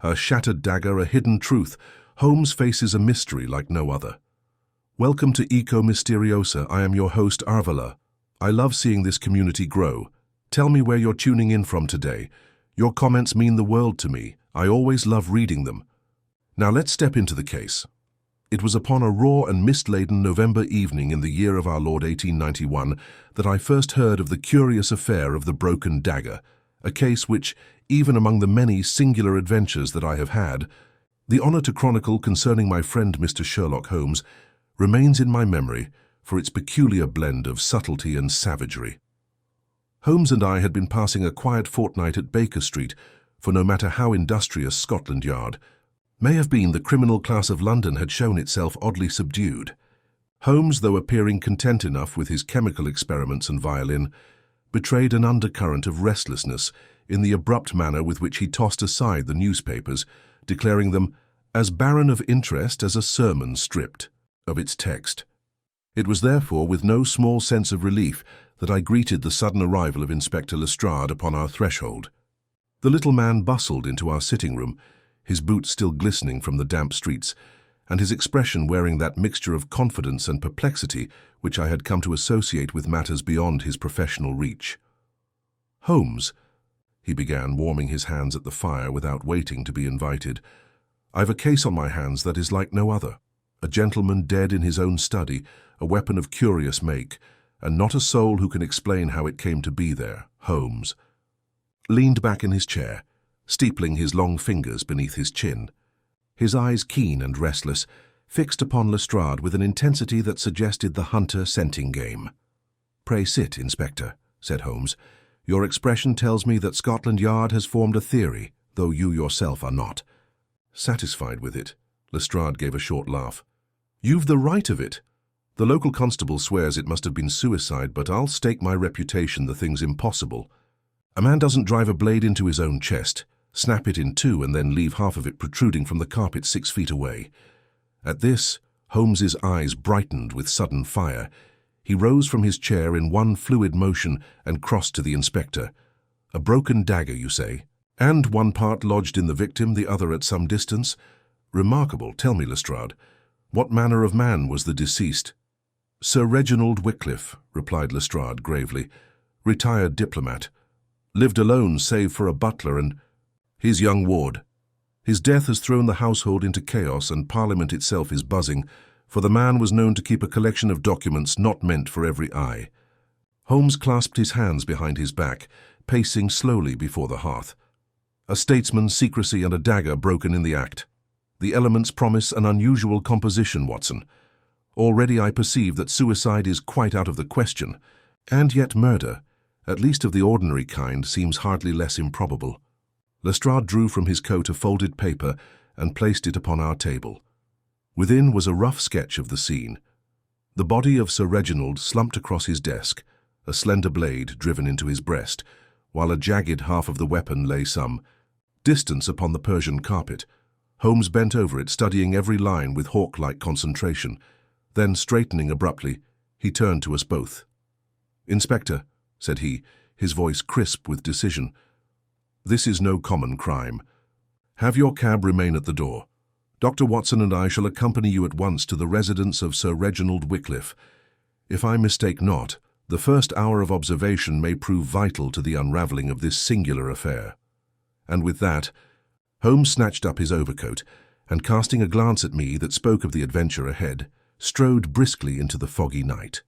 Her shattered dagger a hidden truth. Holmes faces a mystery like no other. Welcome to Eco Mysteriosa. I am your host, Arvala. I love seeing this community grow. Tell me where you're tuning in from today. Your comments mean the world to me. I always love reading them. Now let's step into the case. It was upon a raw and mist-laden November evening in the year of our Lord 1891 that I first heard of the curious affair of the broken dagger, a case which, even among the many singular adventures that I have had, the honor to chronicle concerning my friend Mr. Sherlock Holmes remains in my memory for its peculiar blend of subtlety and savagery. Holmes and I had been passing a quiet fortnight at Baker Street, for no matter how industrious Scotland Yard may have been, the criminal class of London had shown itself oddly subdued. Holmes, though appearing content enough with his chemical experiments and violin, betrayed an undercurrent of restlessness in the abrupt manner with which he tossed aside the newspapers, declaring them as barren of interest as a sermon stripped of its text. It was therefore with no small sense of relief that I greeted the sudden arrival of Inspector Lestrade upon our threshold. The little man bustled into our sitting room, his boots still glistening from the damp streets, and his expression wearing that mixture of confidence and perplexity which I had come to associate with matters beyond his professional reach. "Holmes," he began, warming his hands at the fire without waiting to be invited, "I've a case on my hands that is like no other. A gentleman dead in his own study, a weapon of curious make, and not a soul who can explain how it came to be there." Holmes leaned back in his chair, steepling his long fingers beneath his chin, his eyes keen and restless, fixed upon Lestrade with an intensity that suggested the hunter-scenting game. "Pray sit, Inspector," said Holmes. "Your expression tells me that Scotland Yard has formed a theory, though you yourself are not." "Satisfied with it?" Lestrade gave a short laugh. "You've the right of it. The local constable swears it must have been suicide, but I'll stake my reputation the thing's impossible. A man doesn't drive a blade into his own chest, snap it in two, and then leave half of it protruding from the carpet 6 feet away." At this, Holmes's eyes brightened with sudden fire. He rose from his chair in one fluid motion and crossed to the inspector. "A broken dagger, you say? And one part lodged in the victim, the other at some distance? Remarkable. Tell me, Lestrade, what manner of man was the deceased?" "Sir Reginald Wycliffe," replied Lestrade gravely. "Retired diplomat. Lived alone save for a butler and his young ward. His death has thrown the household into chaos, and Parliament itself is buzzing, for the man was known to keep a collection of documents not meant for every eye." Holmes clasped his hands behind his back, pacing slowly before the hearth. "A statesman's secrecy and a dagger broken in the act. The elements promise an unusual composition, Watson. Already I perceive that suicide is quite out of the question, and yet murder, at least of the ordinary kind, seems hardly less improbable." Lestrade drew from his coat a folded paper and placed it upon our table. Within was a rough sketch of the scene. The body of Sir Reginald slumped across his desk, a slender blade driven into his breast, while a jagged half of the weapon lay some distance upon the Persian carpet. Holmes bent over it, studying every line with hawk-like concentration. Then, straightening abruptly, he turned to us both. "Inspector," said he, his voice crisp with decision, "this is no common crime. Have your cab remain at the door. Dr. Watson and I shall accompany you at once to the residence of Sir Reginald Wycliffe. If I mistake not, the first hour of observation may prove vital to the unravelling of this singular affair." And with that, Holmes snatched up his overcoat, and casting a glance at me that spoke of the adventure ahead, strode briskly into the foggy night.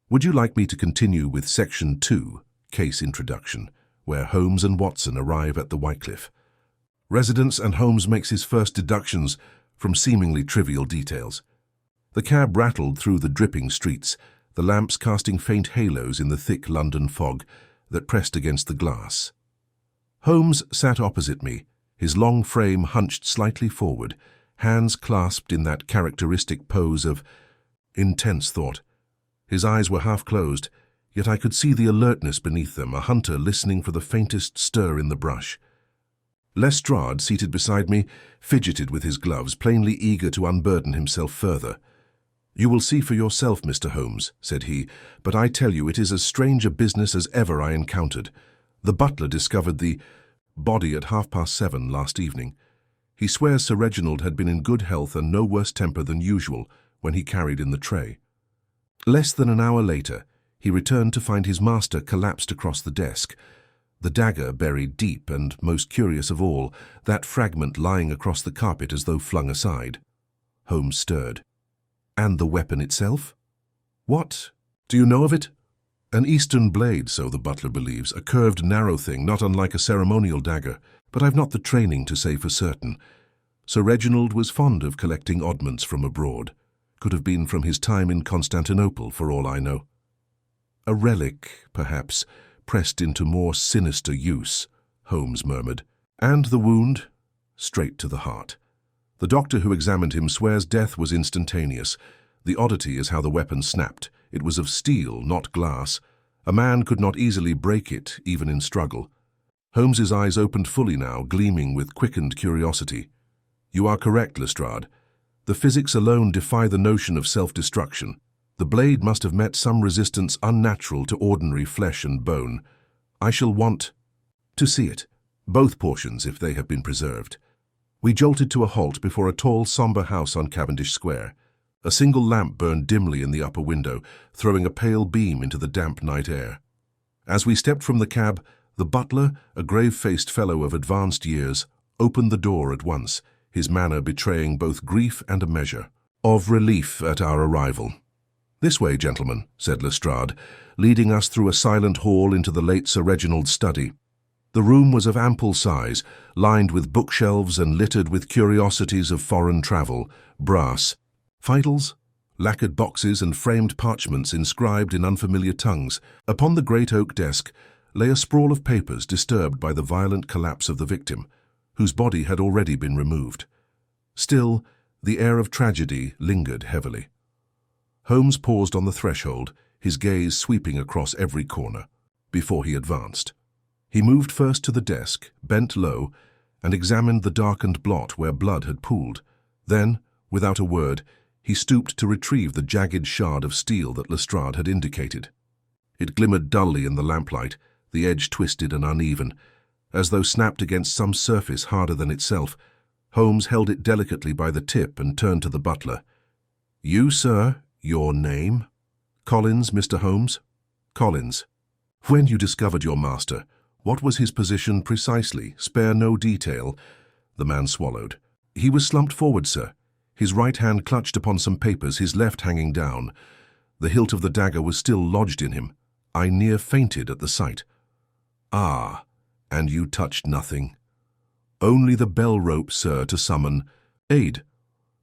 Would you like me to continue with Section 2, Case Introduction, where Holmes and Watson arrive at the Wycliffe residence and Holmes makes his first deductions from seemingly trivial details? The cab rattled through the dripping streets, the lamps casting faint halos in the thick London fog that pressed against the glass. Holmes sat opposite me, his long frame hunched slightly forward, hands clasped in that characteristic pose of intense thought. His eyes were half closed, yet I could see the alertness beneath them, a hunter listening for the faintest stir in the brush. Lestrade, seated beside me, fidgeted with his gloves, plainly eager to unburden himself further. "You will see for yourself, Mr. Holmes," said he, "but I tell you it is as strange a business as ever I encountered. The butler discovered the body at 7:30 last evening. He swears Sir Reginald had been in good health and no worse temper than usual when he carried in the tray. Less than an hour later, he returned to find his master collapsed across the desk, the dagger buried deep and, most curious of all, that fragment lying across the carpet as though flung aside. Holmes stirred. And the weapon itself? What? Do you know of it? An Eastern blade, so the butler believes, a curved, narrow thing, not unlike a ceremonial dagger, but I've not the training to say for certain. Sir Reginald was fond of collecting oddments from abroad. Could have been from his time in Constantinople, for all I know. A relic, perhaps, pressed into more sinister use, Holmes murmured. And the wound? Straight to the heart. The doctor who examined him swears death was instantaneous. The oddity is how the weapon snapped. It was of steel, not glass. A man could not easily break it, even in struggle. Holmes's eyes opened fully now, gleaming with quickened curiosity. You are correct, Lestrade. The physics alone defy the notion of self-destruction. The blade must have met some resistance unnatural to ordinary flesh and bone. I shall want to see it, both portions if they have been preserved. We jolted to a halt before a tall, sombre house on Cavendish Square. A single lamp burned dimly in the upper window, throwing a pale beam into the damp night air. As we stepped from the cab, the butler, a grave-faced fellow of advanced years, opened the door at once, his manner betraying both grief and a measure of relief at our arrival. "This way, gentlemen," said Lestrade, leading us through a silent hall into the late Sir Reginald's study. The room was of ample size, lined with bookshelves and littered with curiosities of foreign travel, brass, fidels, lacquered boxes and framed parchments inscribed in unfamiliar tongues. Upon the great oak desk lay a sprawl of papers disturbed by the violent collapse of the victim, whose body had already been removed. Still, the air of tragedy lingered heavily. Holmes paused on the threshold, his gaze sweeping across every corner, before he advanced. He moved first to the desk, bent low, and examined the darkened blot where blood had pooled. Then, without a word, he stooped to retrieve the jagged shard of steel that Lestrade had indicated. It glimmered dully in the lamplight, the edge twisted and uneven, as though snapped against some surface harder than itself. Holmes held it delicately by the tip and turned to the butler. "You, sir, your name?" "Collins, Mr. Holmes." "Collins. When you discovered your master, what was his position precisely? Spare no detail." The man swallowed. "He was slumped forward, sir. His right hand clutched upon some papers, his left hanging down. The hilt of the dagger was still lodged in him. I near fainted at the sight." "Ah, and you touched nothing?" "Only the bell rope, sir, to summon aid."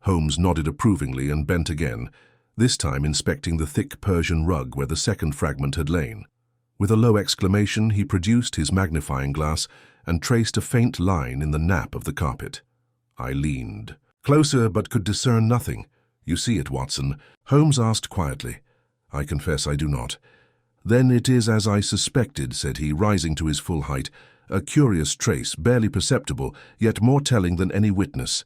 Holmes nodded approvingly and bent again, this time inspecting the thick Persian rug where the second fragment had lain. With a low exclamation, he produced his magnifying glass and traced a faint line in the nap of the carpet. I leaned closer but could discern nothing. "You see it, Watson?" Holmes asked quietly. "I confess I do not." "Then it is as I suspected," said he, rising to his full height. "A curious trace, barely perceptible, yet more telling than any witness."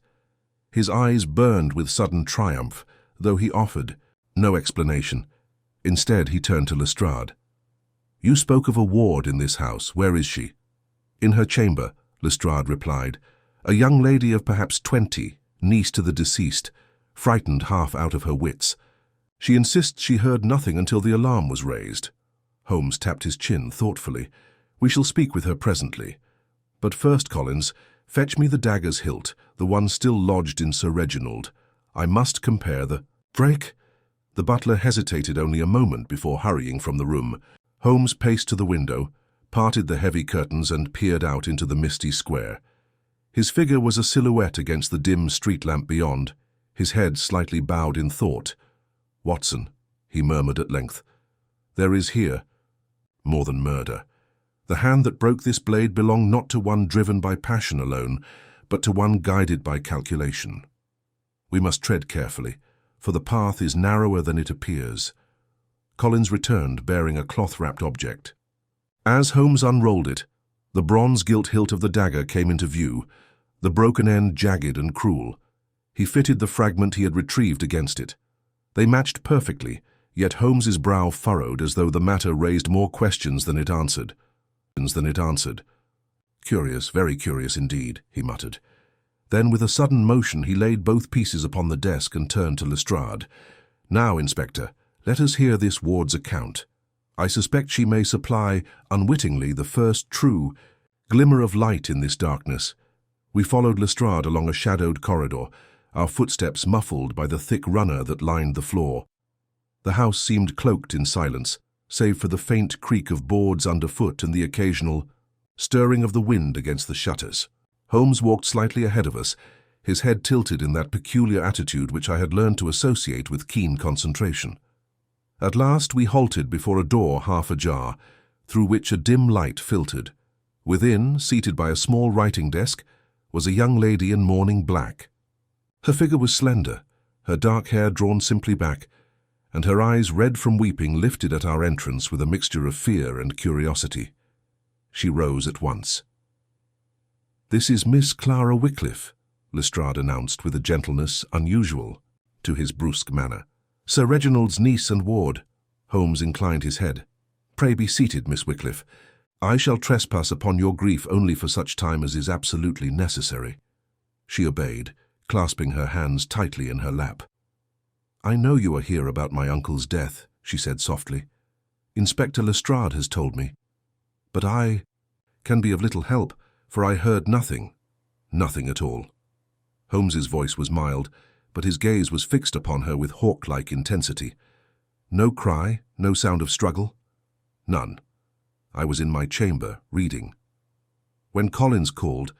His eyes burned with sudden triumph, though he offered no explanation. Instead, he turned to Lestrade. "You spoke of a ward in this house. Where is she?" "In her chamber," Lestrade replied. "A young lady of perhaps 20, niece to the deceased, frightened half out of her wits. She insists she heard nothing until the alarm was raised." Holmes tapped his chin thoughtfully. "We shall speak with her presently. But first, Collins, fetch me the dagger's hilt, the one still lodged in Sir Reginald. I must compare the—" "Drake?" The butler hesitated only a moment before hurrying from the room. Holmes paced to the window, parted the heavy curtains and peered out into the misty square. His figure was a silhouette against the dim street lamp beyond, his head slightly bowed in thought. "Watson," he murmured at length, "there is here more than murder. The hand that broke this blade belonged not to one driven by passion alone, but to one guided by calculation. We must tread carefully, for the path is narrower than it appears." Collins returned, bearing a cloth-wrapped object. As Holmes unrolled it, the bronze-gilt hilt of the dagger came into view, the broken end jagged and cruel. He fitted the fragment he had retrieved against it. They matched perfectly, yet Holmes's brow furrowed as though the matter raised more questions than it answered. "Curious, very curious indeed," he muttered. Then, with a sudden motion, he laid both pieces upon the desk and turned to Lestrade. "Now, Inspector, let us hear this ward's account. I suspect she may supply, unwittingly, the first true glimmer of light in this darkness." We followed Lestrade along a shadowed corridor, our footsteps muffled by the thick runner that lined the floor. The house seemed cloaked in silence, save for the faint creak of boards underfoot and the occasional stirring of the wind against the shutters. Holmes walked slightly ahead of us, his head tilted in that peculiar attitude which I had learned to associate with keen concentration. At last we halted before a door half ajar, through which a dim light filtered. Within, seated by a small writing desk, was a young lady in mourning black. Her figure was slender, her dark hair drawn simply back, and her eyes, red from weeping, lifted at our entrance with a mixture of fear and curiosity. She rose at once. "This is Miss Clara Wycliffe," Lestrade announced with a gentleness unusual to his brusque manner. "Sir Reginald's niece and ward." Holmes inclined his head. "Pray be seated, Miss Wycliffe. I shall trespass upon your grief only for such time as is absolutely necessary." She obeyed, clasping her hands tightly in her lap. "I know you are here about my uncle's death," she said softly. "Inspector Lestrade has told me. But I can be of little help, for I heard nothing at all." Holmes's voice was mild, but his gaze was fixed upon her with hawk-like intensity. "No cry, no sound of struggle?" "None. I was in my chamber, reading. When Collins called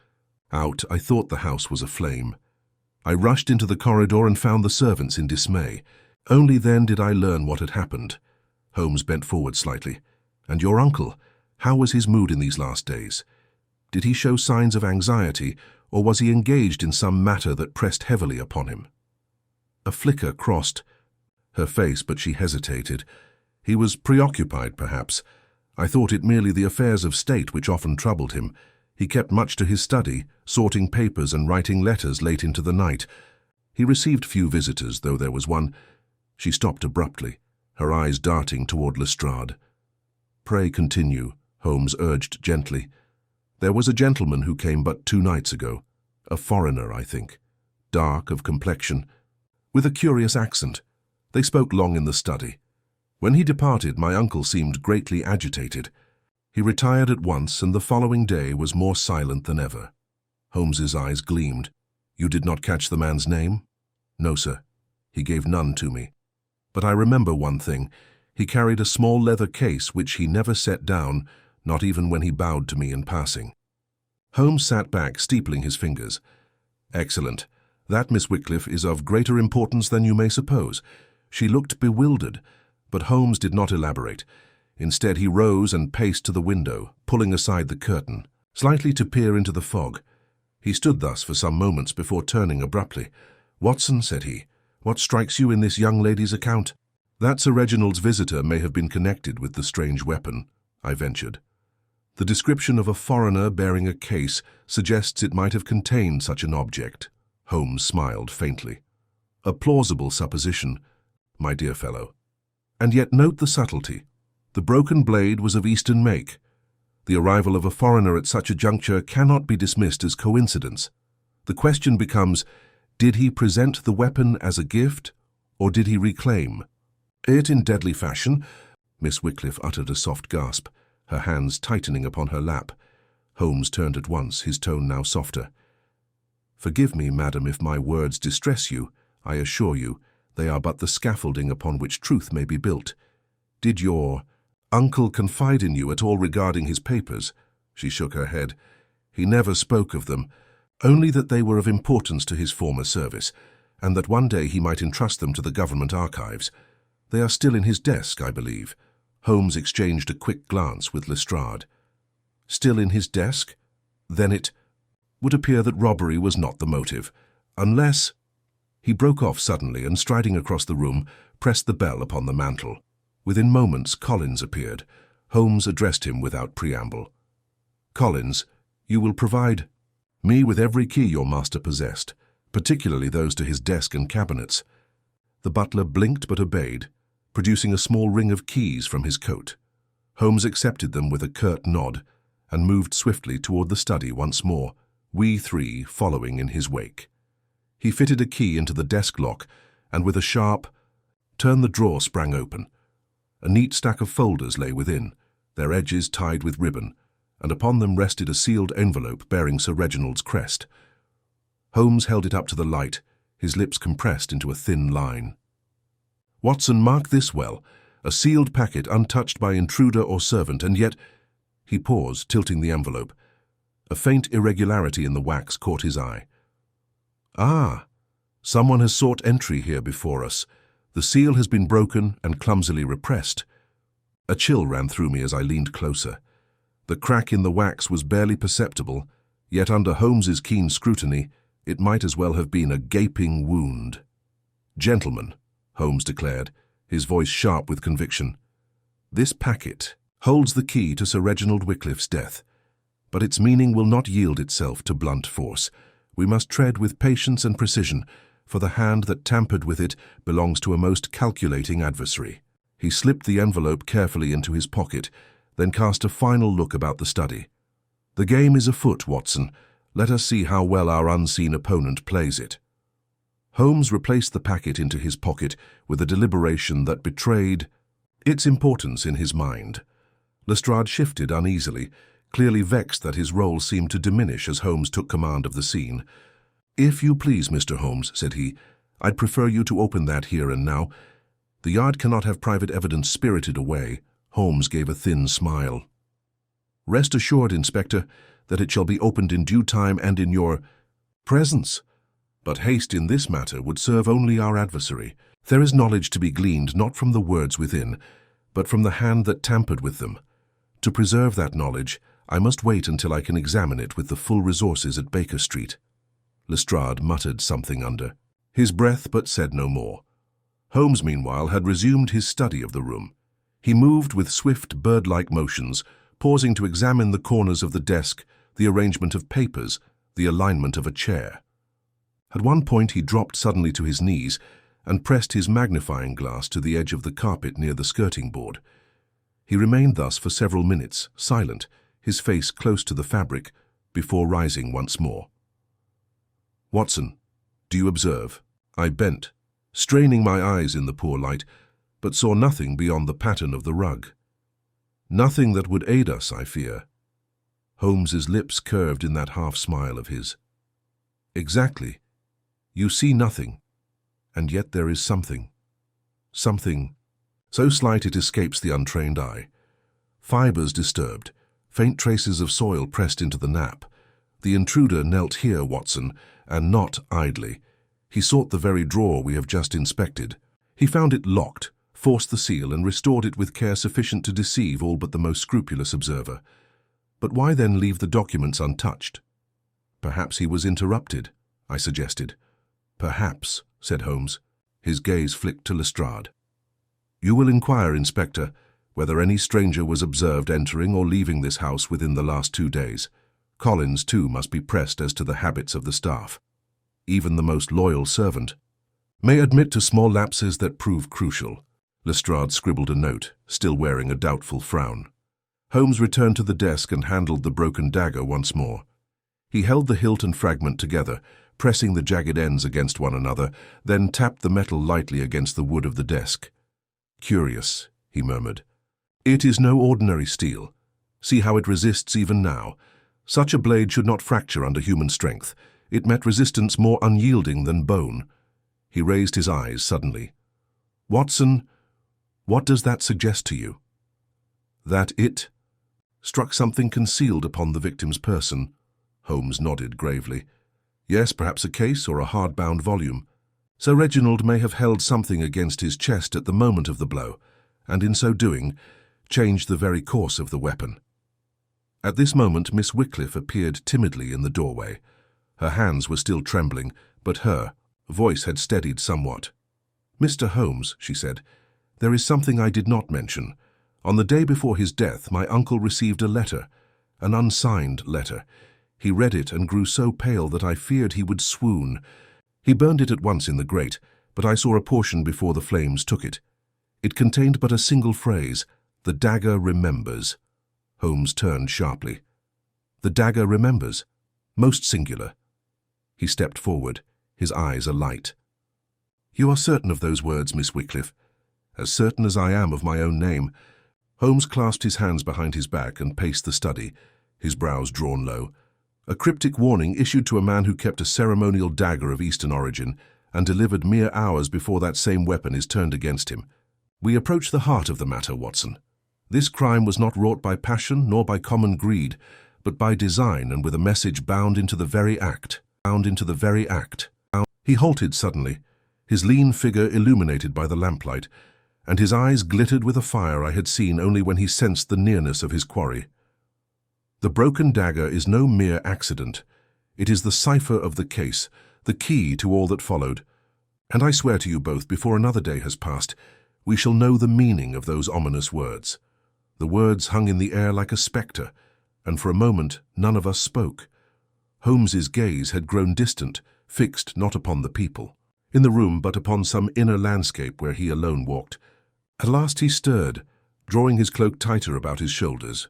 out, I thought the house was aflame. I rushed into the corridor and found the servants in dismay. Only then did I learn what had happened." Holmes bent forward slightly. "And your uncle, how was his mood in these last days? Did he show signs of anxiety, or was he engaged in some matter that pressed heavily upon him?" A flicker crossed her face, but she hesitated. "He was preoccupied, perhaps. I thought it merely the affairs of state which often troubled him. He kept much to his study, sorting papers and writing letters late into the night. He received few visitors, though there was one—" She stopped abruptly, her eyes darting toward Lestrade. "Pray continue," Holmes urged gently. "There was a gentleman who came but 2 nights ago, a foreigner, I think, dark of complexion, with a curious accent. They spoke long in the study. When he departed, my uncle seemed greatly agitated. He retired at once, and the following day was more silent than ever." Holmes's eyes gleamed. "You did not catch the man's name?" "No, sir. He gave none to me. But I remember one thing. He carried a small leather case which he never set down, not even when he bowed to me in passing." Holmes sat back, steepling his fingers. "Excellent. That, Miss Wycliffe, is of greater importance than you may suppose." She looked bewildered, but Holmes did not elaborate. Instead, he rose and paced to the window, pulling aside the curtain, slightly to peer into the fog. He stood thus for some moments before turning abruptly. "Watson," said he, "what strikes you in this young lady's account?" "That Sir Reginald's visitor may have been connected with the strange weapon," I ventured. "The description of a foreigner bearing a case suggests it might have contained such an object." Holmes smiled faintly. "A plausible supposition, my dear fellow. And yet note the subtlety. The broken blade was of Eastern make. The arrival of a foreigner at such a juncture cannot be dismissed as coincidence. The question becomes, did he present the weapon as a gift, or did he reclaim it in deadly fashion?" Miss Wycliffe uttered a soft gasp, her hands tightening upon her lap. Holmes turned at once, his tone now softer. "Forgive me, madam, if my words distress you. I assure you, they are but the scaffolding upon which truth may be built. Did your uncle confide in you at all regarding his papers?" She shook her head. "He never spoke of them, only that they were of importance to his former service, and that one day he might entrust them to the government archives. They are still in his desk, I believe." Holmes exchanged a quick glance with Lestrade. "Still in his desk? Then it would appear that robbery was not the motive, unless—" He broke off suddenly and, striding across the room, pressed the bell upon the mantel. Within moments, Collins appeared. Holmes addressed him without preamble. "Collins, you will provide me with every key your master possessed, particularly those to his desk and cabinets." The butler blinked but obeyed, producing a small ring of keys from his coat. Holmes accepted them with a curt nod and moved swiftly toward the study once more, we three following in his wake. He fitted a key into the desk lock, and with a sharp turn the drawer sprang open. A neat stack of folders lay within, their edges tied with ribbon, and upon them rested a sealed envelope bearing Sir Reginald's crest. Holmes held it up to the light, his lips compressed into a thin line. "Watson, mark this well. A sealed packet untouched by intruder or servant, and yet—" He paused, tilting the envelope. A faint irregularity in the wax caught his eye. "Ah, someone has sought entry here before us. The seal has been broken and clumsily repressed." A chill ran through me as I leaned closer. The crack in the wax was barely perceptible, yet under Holmes's keen scrutiny, it might as well have been a gaping wound. "Gentlemen," Holmes declared, his voice sharp with conviction, "this packet holds the key to Sir Reginald Wycliffe's death, but its meaning will not yield itself to blunt force. We must tread with patience and precision, for the hand that tampered with it belongs to a most calculating adversary." He slipped the envelope carefully into his pocket, then cast a final look about the study. "The game is afoot, Watson. Let us see how well our unseen opponent plays it." Holmes replaced the packet into his pocket with a deliberation that betrayed its importance in his mind. Lestrade shifted uneasily, clearly vexed that his role seemed to diminish as Holmes took command of the scene. "If you please, Mr. Holmes," said he, "I'd prefer you to open that here and now. The Yard cannot have private evidence spirited away." Holmes gave a thin smile. "Rest assured, Inspector, that it shall be opened in due time and in your presence. But haste in this matter would serve only our adversary. There is knowledge to be gleaned not from the words within, but from the hand that tampered with them. To preserve that knowledge, I must wait until I can examine it with the full resources at Baker Street." Lestrade muttered something under his breath but said no more. Holmes, meanwhile, had resumed his study of the room. He moved with swift, bird-like motions, pausing to examine the corners of the desk, the arrangement of papers, the alignment of a chair. At one point he dropped suddenly to his knees and pressed his magnifying glass to the edge of the carpet near the skirting board. He remained thus for several minutes, silent, his face close to the fabric, before rising once more. "Watson, do you observe?" I bent, straining my eyes in the poor light, but saw nothing beyond the pattern of the rug. "Nothing that would aid us, I fear." Holmes's lips curved in that half-smile of his. "Exactly. You see nothing, and yet there is something. Something so slight it escapes the untrained eye. Fibers disturbed, faint traces of soil pressed into the nap. The intruder knelt here, Watson, and not idly. He sought the very drawer we have just inspected. He found it locked, forced the seal, and restored it with care sufficient to deceive all but the most scrupulous observer. But why then leave the documents untouched?" "Perhaps he was interrupted," I suggested. "Perhaps," said Holmes. His gaze flicked to Lestrade. "You will inquire, Inspector, whether any stranger was observed entering or leaving this house within the last 2 days. Collins, too, must be pressed as to the habits of the staff. Even the most loyal servant may admit to small lapses that prove crucial." Lestrade scribbled a note, still wearing a doubtful frown. Holmes returned to the desk and handled the broken dagger once more. He held the hilt and fragment together, pressing the jagged ends against one another, then tapped the metal lightly against the wood of the desk. "Curious," he murmured. "It is no ordinary steel. See how it resists even now. Such a blade should not fracture under human strength. It met resistance more unyielding than bone." He raised his eyes suddenly. "Watson, what does that suggest to you?" "That it struck something concealed upon the victim's person." Holmes nodded gravely. "Yes, perhaps a case or a hard-bound volume. Sir Reginald may have held something against his chest at the moment of the blow, and in so doing, changed the very course of the weapon." At this moment Miss Wycliffe appeared timidly in the doorway. Her hands were still trembling, but her voice had steadied somewhat. "Mr. Holmes," she said, "there is something I did not mention. On the day before his death, my uncle received a letter, an unsigned letter. He read it and grew so pale that I feared he would swoon. He burned it at once in the grate, but I saw a portion before the flames took it. It contained but a single phrase, 'The dagger remembers.'" Holmes turned sharply. "The dagger remembers?" Most singular. He stepped forward, his eyes alight. You are certain of those words, Miss Wycliffe? As certain as I am of my own name. Holmes clasped his hands behind his back and paced the study, his brows drawn low. A cryptic warning issued to a man who kept a ceremonial dagger of Eastern origin and delivered mere hours before that same weapon is turned against him. We approach the heart of the matter, Watson. This crime was not wrought by passion nor by common greed, but by design and with a message bound into the very act. He halted suddenly, his lean figure illuminated by the lamplight, and his eyes glittered with a fire I had seen only when he sensed the nearness of his quarry. The broken dagger is no mere accident. It is the cipher of the case, the key to all that followed. And I swear to you both, before another day has passed, we shall know the meaning of those ominous words. The words hung in the air like a spectre, and for a moment none of us spoke. Holmes's gaze had grown distant, fixed not upon the people in the room, but upon some inner landscape where he alone walked. At last he stirred, drawing his cloak tighter about his shoulders.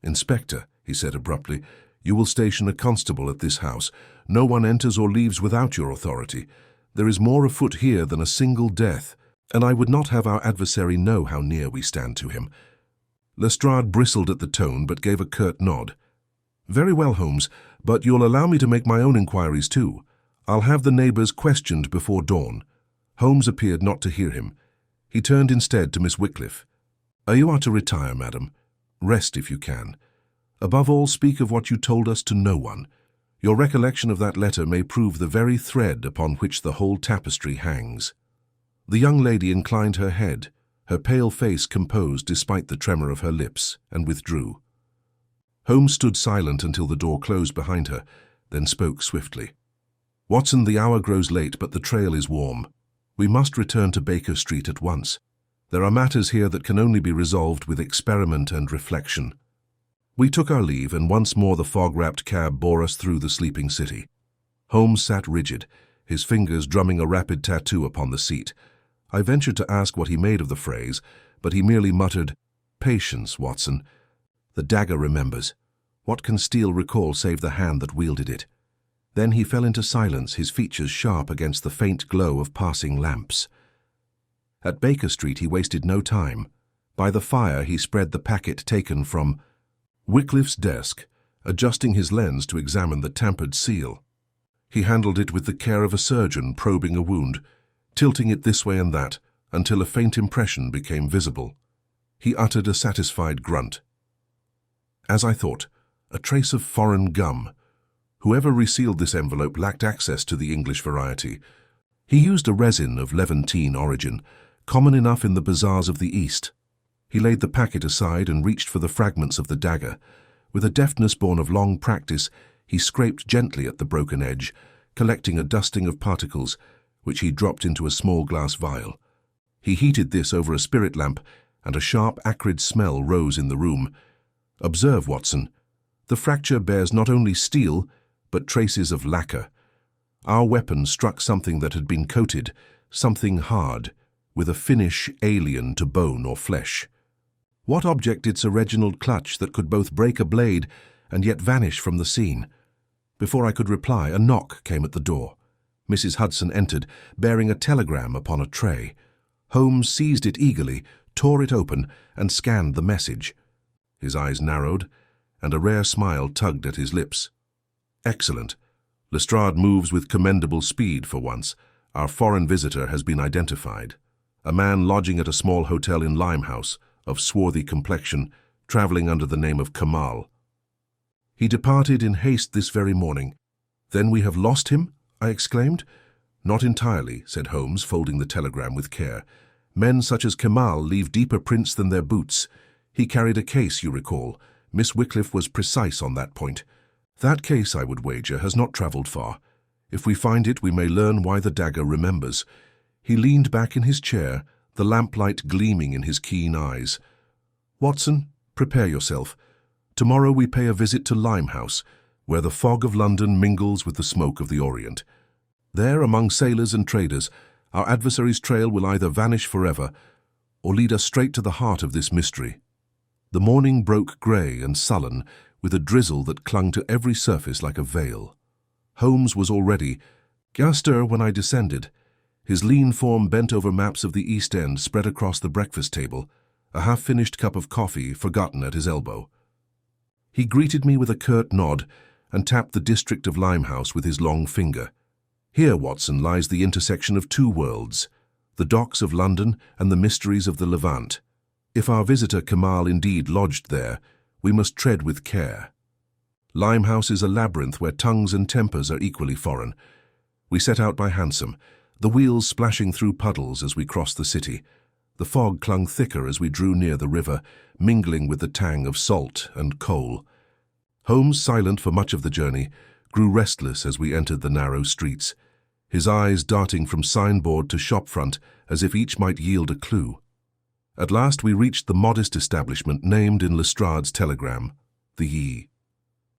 "Inspector," he said abruptly, "you will station a constable at this house. No one enters or leaves without your authority. There is more afoot here than a single death, and I would not have our adversary know how near we stand to him." Lestrade bristled at the tone, but gave a curt nod. "Very well, Holmes, but you'll allow me to make my own inquiries too. I'll have the neighbours questioned before dawn." Holmes appeared not to hear him. He turned instead to Miss Wycliffe. "You are to retire, madam. Rest if you can. Above all, speak of what you told us to no one. Your recollection of that letter may prove the very thread upon which the whole tapestry hangs." The young lady inclined her head, her pale face composed despite the tremor of her lips, and withdrew. Holmes stood silent until the door closed behind her, then spoke swiftly. "Watson, the hour grows late, but the trail is warm. We must return to Baker Street at once. There are matters here that can only be resolved with experiment and reflection." We took our leave, and once more the fog-wrapped cab bore us through the sleeping city. Holmes sat rigid, his fingers drumming a rapid tattoo upon the seat. I ventured to ask what he made of the phrase, but he merely muttered, "Patience, Watson. The dagger remembers. What can steel recall save the hand that wielded it?" Then he fell into silence, his features sharp against the faint glow of passing lamps. At Baker Street he wasted no time. By the fire he spread the packet taken from Wycliffe's desk, adjusting his lens to examine the tampered seal. He handled it with the care of a surgeon probing a wound, tilting it this way and that, until a faint impression became visible. He uttered a satisfied grunt. As I thought, a trace of foreign gum. Whoever resealed this envelope lacked access to the English variety. He used a resin of Levantine origin, common enough in the bazaars of the East. He laid the packet aside and reached for the fragments of the dagger. With a deftness born of long practice, he scraped gently at the broken edge, collecting a dusting of particles, which he dropped into a small glass vial. He heated this over a spirit lamp, and a sharp, acrid smell rose in the room. "Observe, Watson. The fracture bears not only steel, but traces of lacquer. Our weapon struck something that had been coated, something hard, with a finish alien to bone or flesh. What object did Sir Reginald clutch that could both break a blade and yet vanish from the scene?" Before I could reply, a knock came at the door. Mrs. Hudson entered, bearing a telegram upon a tray. Holmes seized it eagerly, tore it open, and scanned the message. His eyes narrowed, and a rare smile tugged at his lips. "Excellent. Lestrade moves with commendable speed for once. Our foreign visitor has been identified. A man lodging at a small hotel in Limehouse, of swarthy complexion, travelling under the name of Kamal. He departed in haste this very morning." "Then we have lost him?" I exclaimed. "Not entirely," said Holmes, folding the telegram with care. "Men such as Kamal leave deeper prints than their boots. He carried a case, you recall. Miss Wycliffe was precise on that point. That case, I would wager, has not travelled far. If we find it, we may learn why the dagger remembers." He leaned back in his chair, the lamplight gleaming in his keen eyes. "Watson, prepare yourself. Tomorrow we pay a visit to Limehouse, where the fog of London mingles with the smoke of the Orient. There, among sailors and traders, our adversary's trail will either vanish forever or lead us straight to the heart of this mystery." The morning broke grey and sullen, with a drizzle that clung to every surface like a veil. Holmes was already astir when I descended, his lean form bent over maps of the East End spread across the breakfast table, a half-finished cup of coffee forgotten at his elbow. He greeted me with a curt nod and tapped the district of Limehouse with his long finger. Here, Watson, lies the intersection of two worlds, the docks of London and the mysteries of the Levant. If our visitor Kamal indeed lodged there, we must tread with care. Limehouse is a labyrinth where tongues and tempers are equally foreign. We set out by hansom, the wheels splashing through puddles as we crossed the city. The fog clung thicker as we drew near the river, mingling with the tang of salt and coal. Holmes, silent for much of the journey, grew restless as we entered the narrow streets, his eyes darting from signboard to shopfront as if each might yield a clue. At last we reached the modest establishment named in Lestrade's telegram, the E.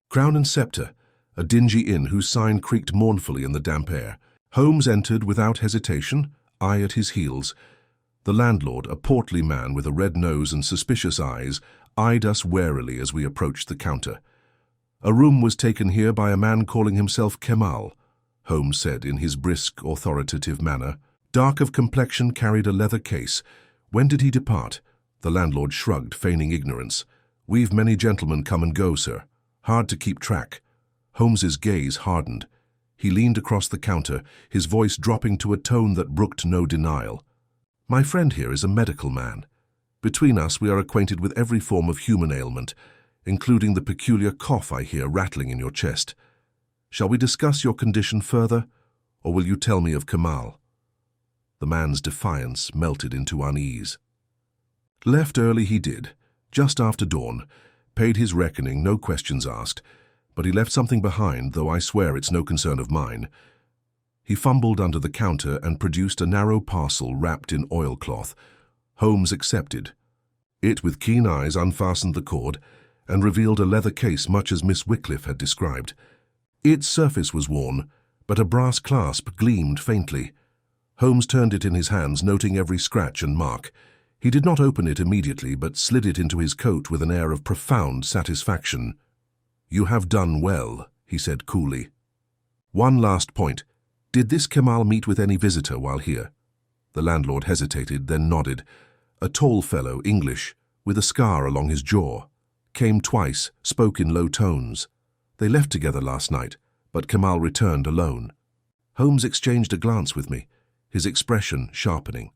Crown and Sceptre, a dingy inn whose sign creaked mournfully in the damp air. Holmes entered without hesitation, I at his heels. The landlord, a portly man with a red nose and suspicious eyes, eyed us warily as we approached the counter. A room was taken here by a man calling himself Kemal, Holmes said in his brisk, authoritative manner. Dark of complexion, carried a leather case. When did he depart? The landlord shrugged, feigning ignorance. We've many gentlemen come and go, sir. Hard to keep track. Holmes's gaze hardened. He leaned across the counter, his voice dropping to a tone that brooked no denial. My friend here is a medical man. Between us we are acquainted with every form of human ailment, including the peculiar cough I hear rattling in your chest. Shall we discuss your condition further, or will you tell me of Kamal? The man's defiance melted into unease. Left early he did, just after dawn, paid his reckoning, no questions asked, but he left something behind, though I swear it's no concern of mine. He fumbled under the counter and produced a narrow parcel wrapped in oilcloth. Holmes accepted. It, with keen eyes, unfastened the cord and revealed a leather case much as Miss Wycliffe had described. Its surface was worn, but a brass clasp gleamed faintly. Holmes turned it in his hands, noting every scratch and mark. He did not open it immediately, but slid it into his coat with an air of profound satisfaction. You have done well, he said coolly. One last point. Did this Kemal meet with any visitor while here? The landlord hesitated, then nodded. A tall fellow, English, with a scar along his jaw. Came twice, spoke in low tones. They left together last night, but Kemal returned alone. Holmes exchanged a glance with me, his expression sharpening.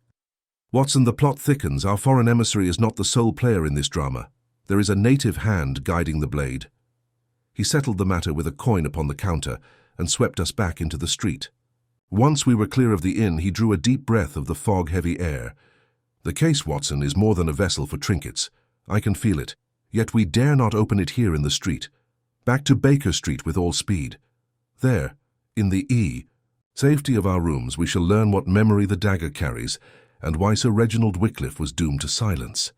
Watson, the plot thickens. Our foreign emissary is not the sole player in this drama. There is a native hand guiding the blade. He settled the matter with a coin upon the counter and swept us back into the street. Once we were clear of the inn, he drew a deep breath of the fog-heavy air. The case, Watson, is more than a vessel for trinkets. I can feel it. Yet we dare not open it here in the street. Back to Baker Street with all speed. There, in the E, safety of our rooms, we shall learn what memory the Dagger carries and why Sir Reginald Wycliffe was doomed to silence.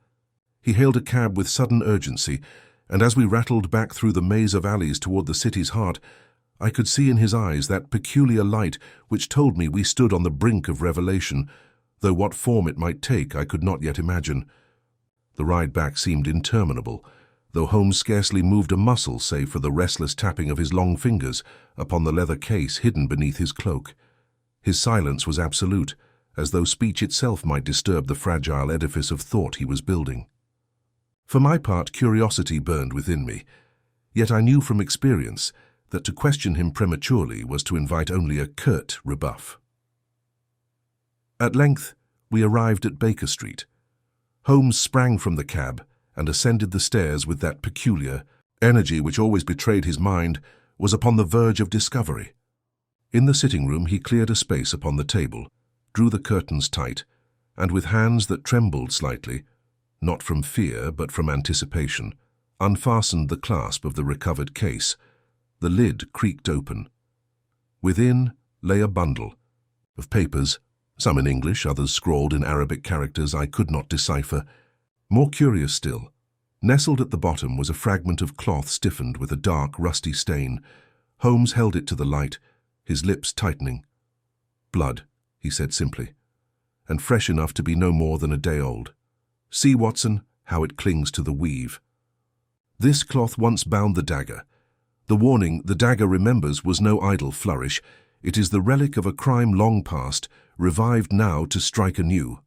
He hailed a cab with sudden urgency, and as we rattled back through the maze of alleys toward the city's heart, I could see in his eyes that peculiar light which told me we stood on the brink of revelation, though what form it might take I could not yet imagine. The ride back seemed interminable, though Holmes scarcely moved a muscle save for the restless tapping of his long fingers upon the leather case hidden beneath his cloak. His silence was absolute, as though speech itself might disturb the fragile edifice of thought he was building. For my part, curiosity burned within me, yet I knew from experience that to question him prematurely was to invite only a curt rebuff. At length, we arrived at Baker Street. Holmes sprang from the cab and ascended the stairs with that peculiar energy which always betrayed his mind, was upon the verge of discovery. In the sitting room he cleared a space upon the table, drew the curtains tight, and with hands that trembled slightly, not from fear but from anticipation, unfastened the clasp of the recovered case. The lid creaked open. Within lay a bundle of papers, some in English, others scrawled in Arabic characters I could not decipher. More curious still, nestled at the bottom was a fragment of cloth stiffened with a dark, rusty stain. Holmes held it to the light, his lips tightening. Blood, he said simply, and fresh enough to be no more than a day old. See, Watson, how it clings to the weave. This cloth once bound the dagger. The warning, "The dagger remembers," was no idle flourish. It is the relic of a crime long past, revived now to strike anew.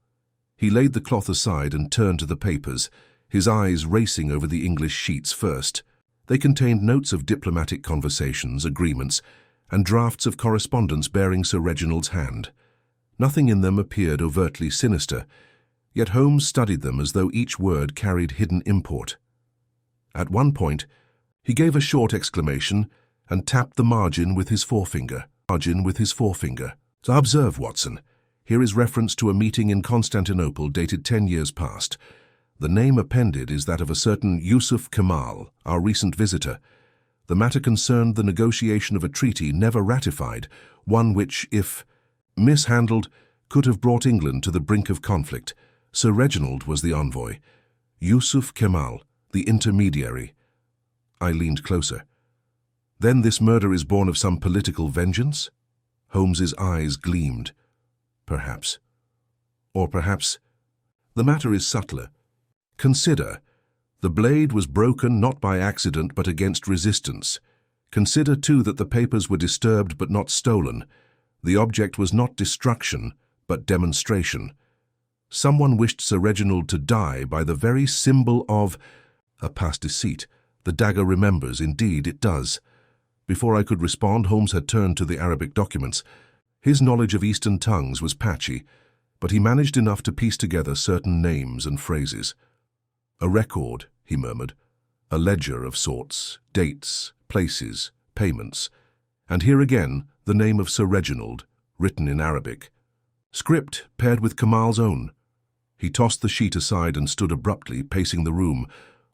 He laid the cloth aside and turned to the papers, his eyes racing over the English sheets first. They contained notes of diplomatic conversations, agreements, and drafts of correspondence bearing Sir Reginald's hand. Nothing in them appeared overtly sinister, yet Holmes studied them as though each word carried hidden import. At one point, he gave a short exclamation and tapped the margin with his forefinger. So observe, Watson. Here is reference to a meeting in Constantinople dated 10 years past. The name appended is that of a certain Yusuf Kemal, our recent visitor. The matter concerned the negotiation of a treaty never ratified, one which, if mishandled, could have brought England to the brink of conflict. Sir Reginald was the envoy. Yusuf Kemal, the intermediary. I leaned closer. Then this murder is born of some political vengeance? Holmes's eyes gleamed. Perhaps. Or perhaps the matter is subtler. Consider, the blade was broken not by accident but against resistance. Consider, too, that the papers were disturbed but not stolen. The object was not destruction, but demonstration. Someone wished Sir Reginald to die by the very symbol of a past deceit. The dagger remembers, indeed it does. Before I could respond, Holmes had turned to the Arabic documents. His knowledge of Eastern tongues was patchy, but he managed enough to piece together certain names and phrases. A record, he murmured, a ledger of sorts, dates, places, payments, and here again the name of Sir Reginald, written in Arabic. Script paired with Kemal's own. He tossed the sheet aside and stood abruptly, pacing the room.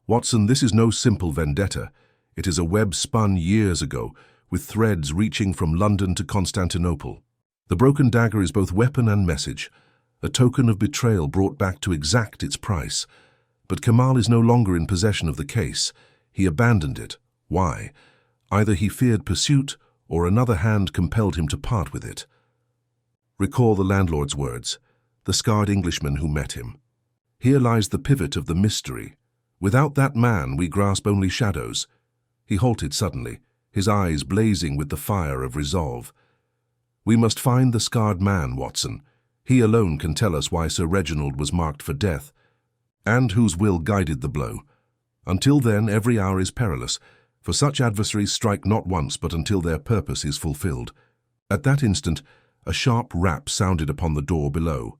Watson, this is no simple vendetta. It is a web spun years ago, with threads reaching from London to Constantinople. The broken dagger is both weapon and message, a token of betrayal brought back to exact its price. But Kemal is no longer in possession of the case. He abandoned it. Why? Either he feared pursuit, or another hand compelled him to part with it. Recall the landlord's words, the scarred Englishman who met him. Here lies the pivot of the mystery. Without that man, we grasp only shadows. He halted suddenly, his eyes blazing with the fire of resolve. We must find the scarred man, Watson. He alone can tell us why Sir Reginald was marked for death, and whose will guided the blow. Until then, every hour is perilous, for such adversaries strike not once but until their purpose is fulfilled. At that instant, a sharp rap sounded upon the door below.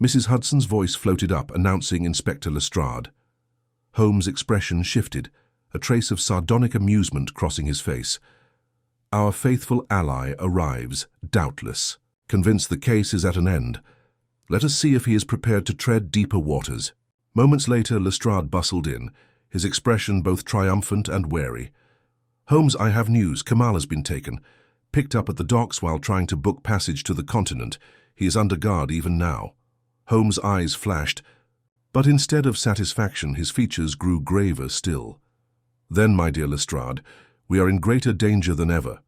Mrs. Hudson's voice floated up, announcing Inspector Lestrade. Holmes' expression shifted, a trace of sardonic amusement crossing his face. Our faithful ally arrives, doubtless, convinced the case is at an end. Let us see if he is prepared to tread deeper waters. Moments later, Lestrade bustled in, his expression both triumphant and wary. Holmes, I have news. Kemal has been taken. Picked up at the docks while trying to book passage to the continent. He is under guard even now. Holmes' eyes flashed, but instead of satisfaction, his features grew graver still. Then, my dear Lestrade, we are in greater danger than ever.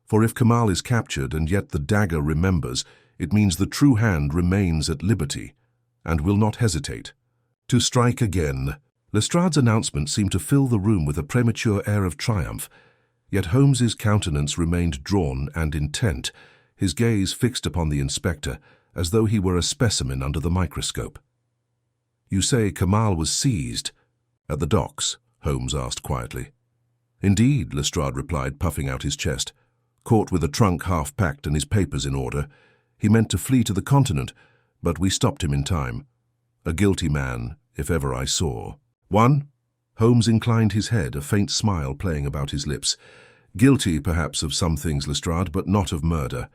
For if Kemal is captured and yet the dagger remembers, it means the true hand remains at liberty and will not hesitate to strike again. Lestrade's announcement seemed to fill the room with a premature air of triumph, yet Holmes's countenance remained drawn and intent, his gaze fixed upon the inspector, as though he were a specimen under the microscope. You say Kemal was seized at the docks? Holmes asked quietly. Indeed, Lestrade replied, puffing out his chest. Caught with a trunk half packed and his papers in order. He meant to flee to the continent, but we stopped him in time. A guilty man, if ever I saw. One? Holmes inclined his head, a faint smile playing about his lips. Guilty, perhaps, of some things, Lestrade, but not of murder.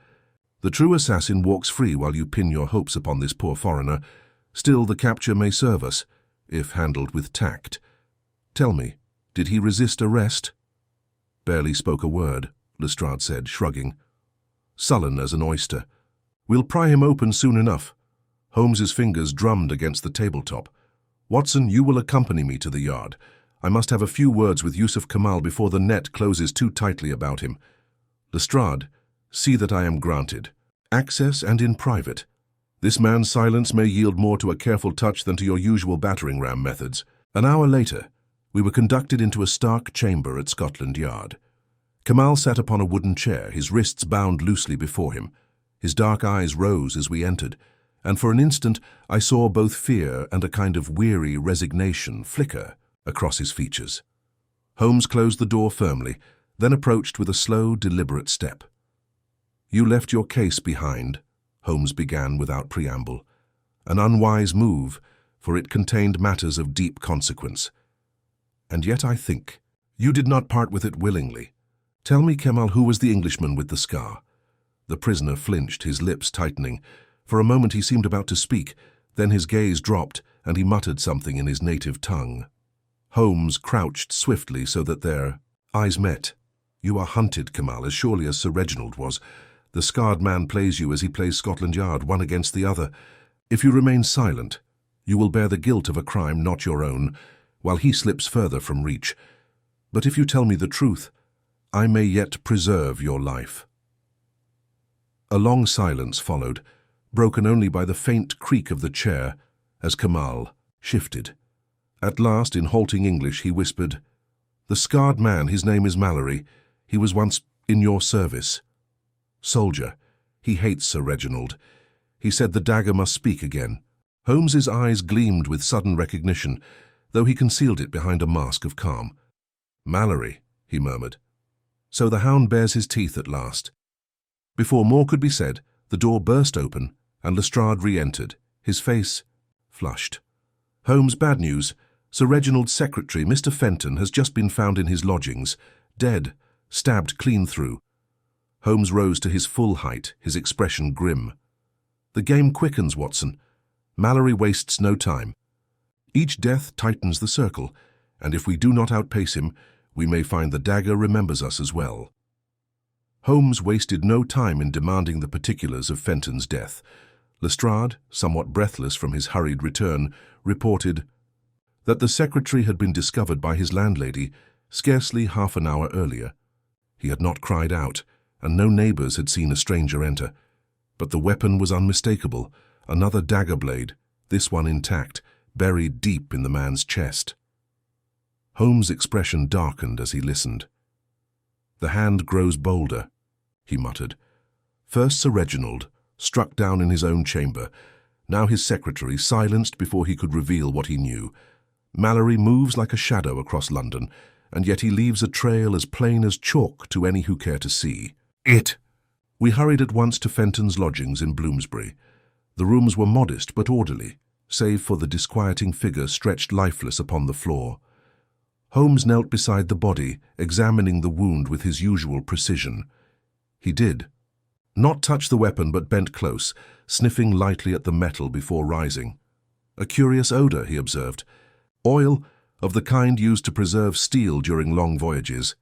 The true assassin walks free while you pin your hopes upon this poor foreigner. Still, the capture may serve us, if handled with tact. Tell me, did he resist arrest? Barely spoke a word, Lestrade said, shrugging. Sullen as an oyster. We'll pry him open soon enough. Holmes's fingers drummed against the tabletop. Watson, you will accompany me to the yard. I must have a few words with Yusuf Kemal before the net closes too tightly about him. Lestrade, see that I am granted. Access and in private. This man's silence may yield more to a careful touch than to your usual battering-ram methods. An hour later, We were conducted into a stark chamber at Scotland Yard. Kamal sat upon a wooden chair, his wrists bound loosely before him. His dark eyes rose as we entered, and for an instant I saw both fear and a kind of weary resignation flicker across his features. Holmes closed the door firmly, then approached with a slow, deliberate step. "You left your case behind," Holmes began without preamble. "An unwise move, for it contained matters of deep consequence. And yet I think you did not part with it willingly. Tell me, Kemal, who was the Englishman with the scar?" The prisoner flinched, his lips tightening. For a moment he seemed about to speak, then his gaze dropped and he muttered something in his native tongue. Holmes crouched swiftly so that their eyes met. "You are hunted, Kemal, as surely as Sir Reginald was. The scarred man plays you as he plays Scotland Yard, one against the other. If you remain silent, you will bear the guilt of a crime not your own, while he slips further from reach. But if you tell me the truth, I may yet preserve your life." A long silence followed, broken only by the faint creak of the chair as Kemal shifted. At last, in halting English, he whispered, "The scarred man, his name is Mallory. He was once in your service. Soldier. He hates Sir Reginald. He said the dagger must speak again." Holmes's eyes gleamed with sudden recognition, though he concealed it behind a mask of calm. "Mallory," he murmured. "So the hound bares his teeth at last." Before more could be said, the door burst open and Lestrade re-entered, his face flushed. "Holmes, bad news. Sir Reginald's secretary, Mr. Fenton, has just been found in his lodgings, dead, stabbed clean through." Holmes rose to his full height, his expression grim. "The game quickens, Watson. Mallory wastes no time. Each death tightens the circle, and if we do not outpace him, we may find the dagger remembers us as well." Holmes wasted no time in demanding the particulars of Fenton's death. Lestrade, somewhat breathless from his hurried return, reported that the secretary had been discovered by his landlady scarcely half an hour earlier. He had not cried out, and no neighbors had seen a stranger enter. But the weapon was unmistakable, another dagger blade, this one intact, buried deep in the man's chest. Holmes' expression darkened as he listened. "The hand grows bolder," he muttered. "First Sir Reginald, struck down in his own chamber. Now his secretary, silenced before he could reveal what he knew. Mallory moves like a shadow across London, and yet he leaves a trail as plain as chalk to any who care to see it." We hurried at once to Fenton's lodgings in Bloomsbury. The rooms were modest but orderly, save for the disquieting figure stretched lifeless upon the floor. Holmes knelt beside the body, examining the wound with his usual precision. He did not touch the weapon, but bent close, sniffing lightly at the metal before rising. "A curious odor," he observed. "Oil, of the kind used to preserve steel during long voyages.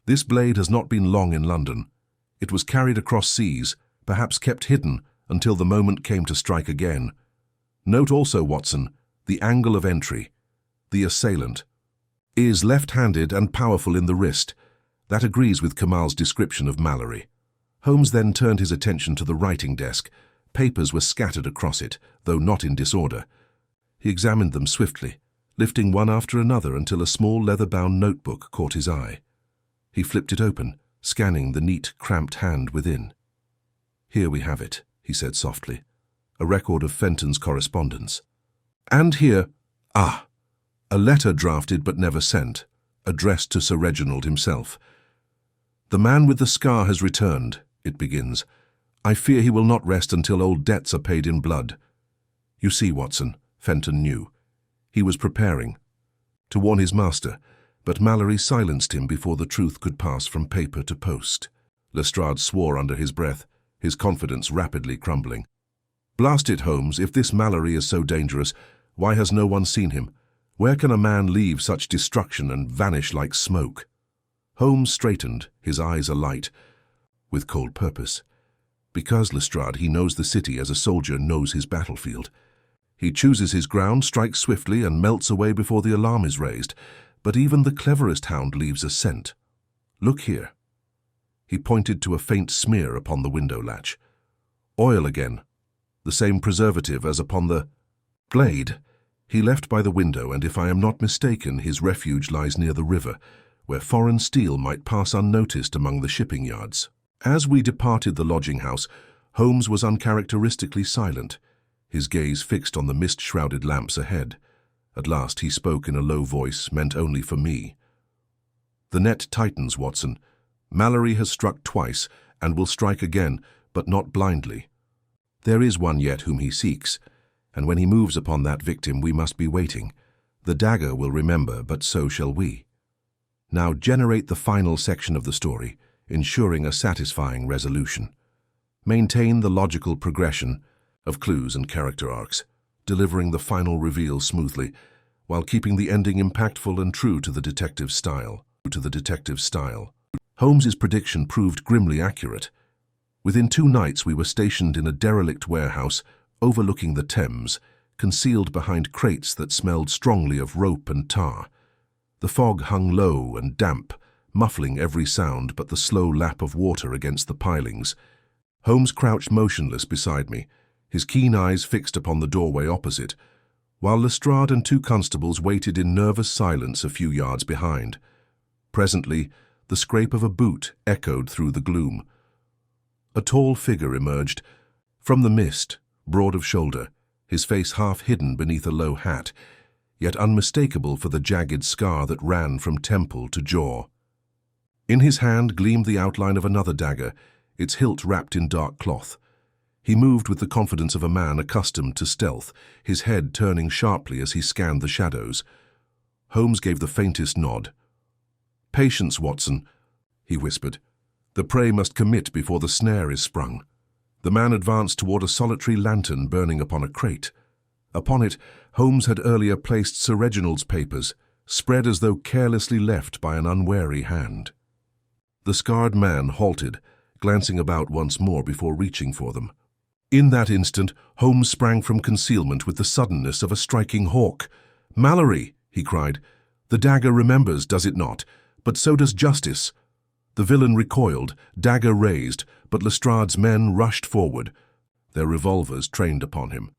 This blade has not been long in London. It was carried across seas, perhaps kept hidden until the moment came to strike again. Note also, Watson, the angle of entry. The assailant is left-handed and powerful in the wrist. That agrees with Kemal's description of Mallory." Holmes then turned his attention to the writing desk. Papers were scattered across it, though not in disorder. He examined them swiftly, lifting one after another until a small leather-bound notebook caught his eye. He flipped it open, scanning the neat, cramped hand within. "Here we have it," he said softly, "a record of Fenton's correspondence. And here, a letter drafted but never sent, addressed to Sir Reginald himself. 'The man with the scar has returned,' it begins. 'I fear he will not rest until old debts are paid in blood.' You see, Watson, Fenton knew. He was preparing to warn his master, but Mallory silenced him before the truth could pass from paper to post." Lestrade swore under his breath, his confidence rapidly crumbling. "Blast it, Holmes, if this Mallory is so dangerous, why has no one seen him? Where can a man leave such destruction and vanish like smoke?" Holmes straightened, his eyes alight, with cold purpose. "Because, Lestrade, he knows the city as a soldier knows his battlefield. He chooses his ground, strikes swiftly, and melts away before the alarm is raised. But even the cleverest hound leaves a scent. Look here." He pointed to a faint smear upon the window latch. "Oil again, the same preservative as upon the blade. He left by the window, and if I am not mistaken, his refuge lies near the river, where foreign steel might pass unnoticed among the shipping yards. As we departed the lodging-house, Holmes was uncharacteristically silent, his gaze fixed on the mist-shrouded lamps ahead. At last he spoke in a low voice, meant only for me. "The net tightens, Watson. Mallory has struck twice, and will strike again, but not blindly. There is one yet whom he seeks, and when he moves upon that victim we must be waiting. The Dagger will remember, but so shall we. Now generate the final section of the story, ensuring a satisfying resolution. Maintain the logical progression of clues and character arcs, delivering the final reveal smoothly, while keeping the ending impactful and true to the detective style. Holmes's prediction proved grimly accurate. Within 2 nights we were stationed in a derelict warehouse overlooking the Thames, concealed behind crates that smelled strongly of rope and tar. The fog hung low and damp, muffling every sound but the slow lap of water against the pilings. Holmes crouched motionless beside me, his keen eyes fixed upon the doorway opposite, while Lestrade and 2 constables waited in nervous silence a few yards behind. Presently, the scrape of a boot echoed through the gloom. A tall figure emerged from the mist, broad of shoulder, his face half hidden beneath a low hat, yet unmistakable for the jagged scar that ran from temple to jaw. In his hand gleamed the outline of another dagger, its hilt wrapped in dark cloth. He moved with the confidence of a man accustomed to stealth, his head turning sharply as he scanned the shadows. Holmes gave the faintest nod. "Patience, Watson," he whispered. "The prey must commit before the snare is sprung." The man advanced toward a solitary lantern burning upon a crate. Upon it, Holmes had earlier placed Sir Reginald's papers, spread as though carelessly left by an unwary hand. The scarred man halted, glancing about once more before reaching for them. In that instant, Holmes sprang from concealment with the suddenness of a striking hawk. "Mallory!" he cried. "The dagger remembers, does it not? But so does justice." The villain recoiled, dagger raised, but Lestrade's men rushed forward, their revolvers trained upon him.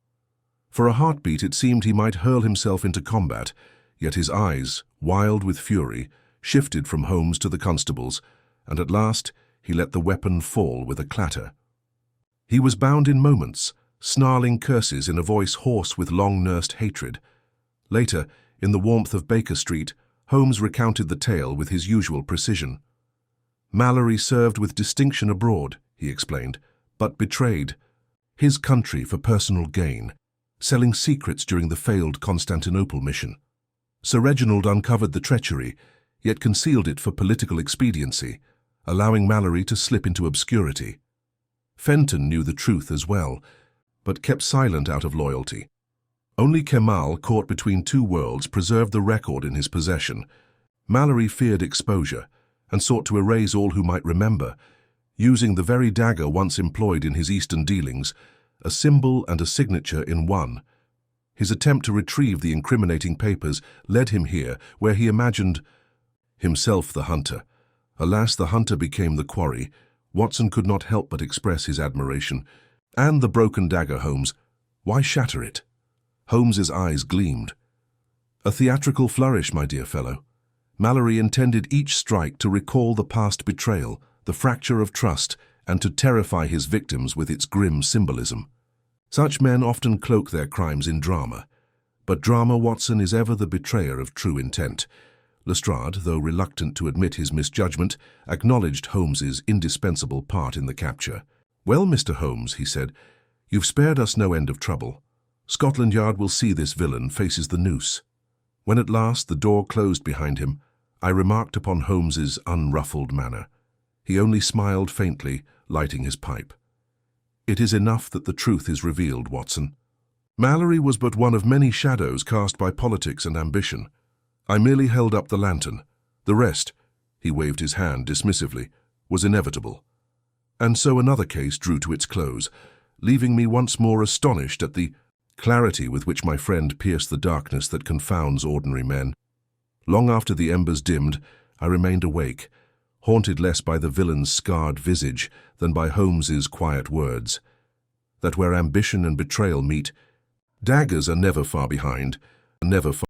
For a heartbeat it seemed he might hurl himself into combat, yet his eyes, wild with fury, shifted from Holmes to the constables, and at last he let the weapon fall with a clatter. He was bound in moments, snarling curses in a voice hoarse with long-nursed hatred. Later, in the warmth of Baker Street, Holmes recounted the tale with his usual precision. "Mallory served with distinction abroad," he explained, "but betrayed his country for personal gain, selling secrets during the failed Constantinople mission. Sir Reginald uncovered the treachery, yet concealed it for political expediency, allowing Mallory to slip into obscurity. Fenton knew the truth as well, but kept silent out of loyalty. Only Kemal, caught between 2 worlds, preserved the record in his possession. Mallory feared exposure, and sought to erase all who might remember, using the very dagger once employed in his Eastern dealings, a symbol and a signature in one. His attempt to retrieve the incriminating papers led him here, where he imagined himself the hunter. Alas, the hunter became the quarry. Watson could not help but express his admiration. "And the broken dagger, Holmes. Why shatter it?" Holmes's eyes gleamed. "A theatrical flourish, my dear fellow. Mallory intended each strike to recall the past betrayal, the fracture of trust, and to terrify his victims with its grim symbolism. Such men often cloak their crimes in drama. But drama, Watson, is ever the betrayer of true intent." Lestrade, though reluctant to admit his misjudgment, acknowledged Holmes's indispensable part in the capture. "Well, Mr. Holmes," he said, "you've spared us no end of trouble. Scotland Yard will see this villain faces the noose." When at last the door closed behind him, I remarked upon Holmes's unruffled manner. He only smiled faintly, lighting his pipe. "It is enough that the truth is revealed, Watson. Mallory was but one of many shadows cast by politics and ambition. I merely held up the lantern. The rest," he waved his hand dismissively, "was inevitable." And so another case drew to its close, leaving me once more astonished at the clarity with which my friend pierced the darkness that confounds ordinary men. Long after the embers dimmed, I remained awake, haunted less by the villain's scarred visage than by Holmes's quiet words. That where ambition and betrayal meet, daggers are never far behind, never